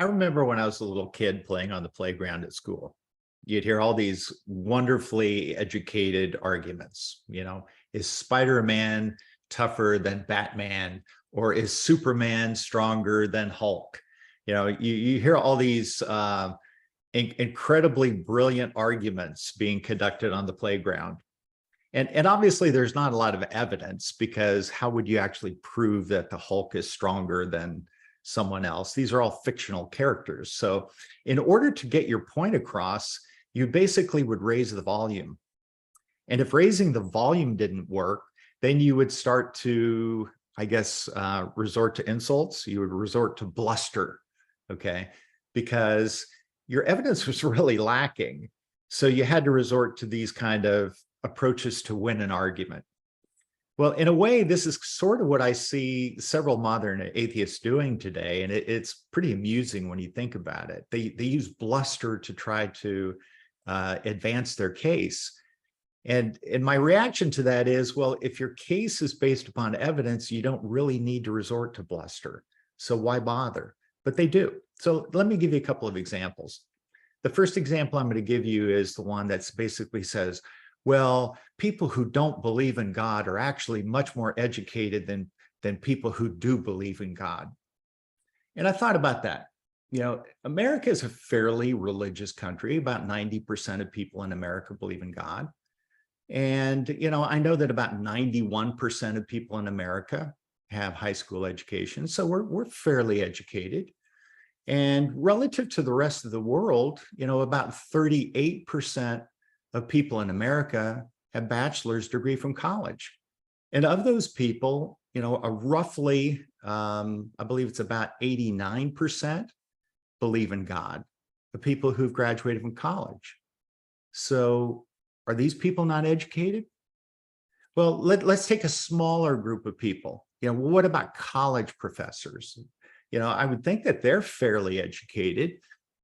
I remember when I was a little kid playing on the playground at school, you'd hear all these wonderfully educated arguments. Is Spider-Man tougher than Batman? Or is Superman stronger than Hulk? You hear all these incredibly brilliant arguments being conducted on the playground. And obviously there's not a lot of evidence, because how would you actually prove that the Hulk is stronger than someone else? These are all fictional characters. So in order to get your point across, you basically would raise the volume. And if raising the volume didn't work, then you would start to, I guess, resort to insults. You would resort to bluster, okay? Because your evidence was really lacking. So you had to resort to these kind of approaches to win an argument. Well, in a way, this is sort of what I see several modern atheists doing today, and it's pretty amusing when you think about it. They use bluster to try to advance their case. And my reaction to that is, well, if your case is based upon evidence, you don't really need to resort to bluster. So why bother? But they do. So let me give you a couple of examples. The first example I'm going to give you is the one that basically says, well, people who don't believe in God are actually much more educated than people who do believe in God. And I thought about that. America is a fairly religious country. About 90% of people in America believe in God. And, I know that about 91% of people in America have high school education. So we're fairly educated. And relative to the rest of the world, about 38% of people in America have bachelor's degree from college. And of those people, roughly, I believe it's about 89% believe in God, the people who've graduated from college. So are these people not educated? Well, let's take a smaller group of people. What about college professors? I would think that they're fairly educated.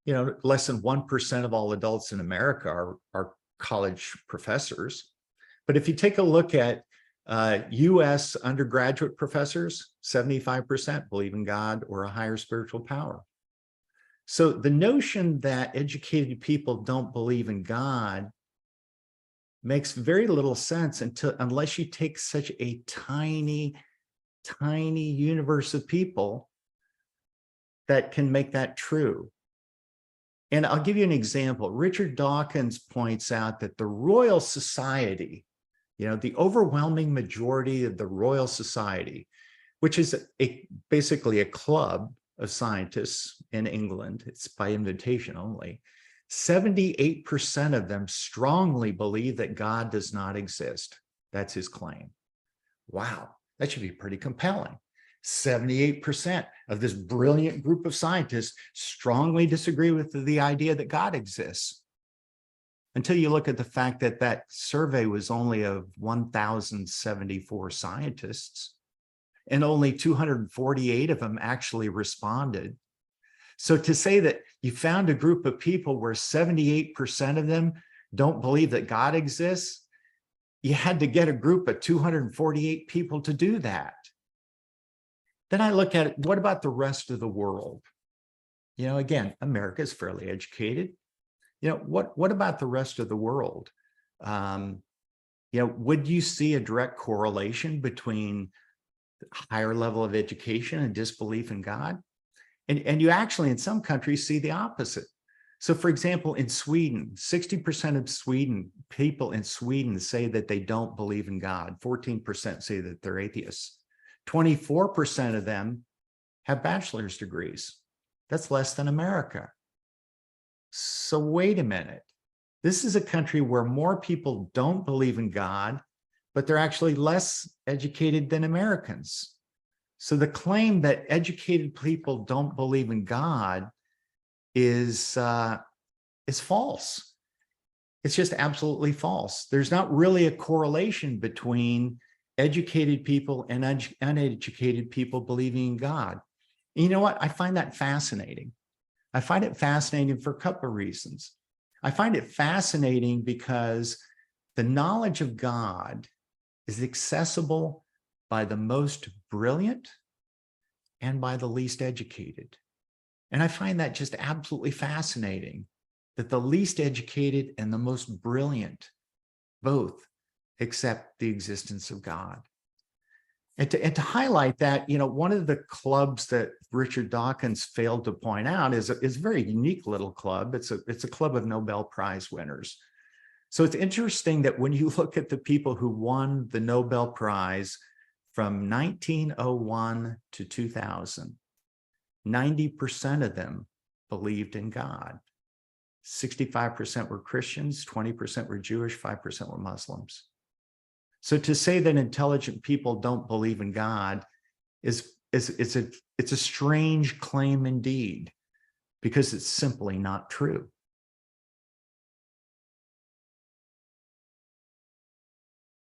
Less than 1% of all adults in America are college professors. But if you take a look at US undergraduate professors, 75% believe in God or a higher spiritual power. So the notion that educated people don't believe in God makes very little sense unless you take such a tiny universe of people that can make that true. And I'll give you an example. Richard Dawkins points out that the Royal Society, the overwhelming majority of the Royal Society, which is basically a club of scientists in England, it's by invitation only, 78% of them strongly believe that God does not exist. That's his claim. Wow, that should be pretty compelling. 78% of this brilliant group of scientists strongly disagree with the idea that God exists. Until you look at the fact that that survey was only of 1,074 scientists, and only 248 of them actually responded. So to say that you found a group of people where 78% of them don't believe that God exists, you had to get a group of 248 people to do that. Then I look at it, what about the rest of the world? Again, America is fairly educated. What about the rest of the world? Would you see a direct correlation between higher level of education and disbelief in God? And you actually, in some countries, see the opposite. So for example, in Sweden, 60% of people in Sweden say that they don't believe in God. 14% say that they're atheists. 24% of them have bachelor's degrees. That's less than America. So wait a minute. This is a country where more people don't believe in God, but they're actually less educated than Americans. So the claim that educated people don't believe in God is false. It's just absolutely false. There's not really a correlation between educated people and uneducated people believing in God. And you know what? I find that fascinating. I find it fascinating for a couple of reasons. I find it fascinating because the knowledge of God is accessible by the most brilliant and by the least educated. And I find that just absolutely fascinating, that the least educated and the most brilliant both accept the existence of God. And to highlight that, one of the clubs that Richard Dawkins failed to point out is a very unique little club. It's a club of Nobel Prize winners. So it's interesting that when you look at the people who won the Nobel Prize from 1901 to 2000, 90% of them believed in God. 65% were Christians, 20% were Jewish, 5% were Muslims. So to say that intelligent people don't believe in God it's a strange claim indeed, because it's simply not true.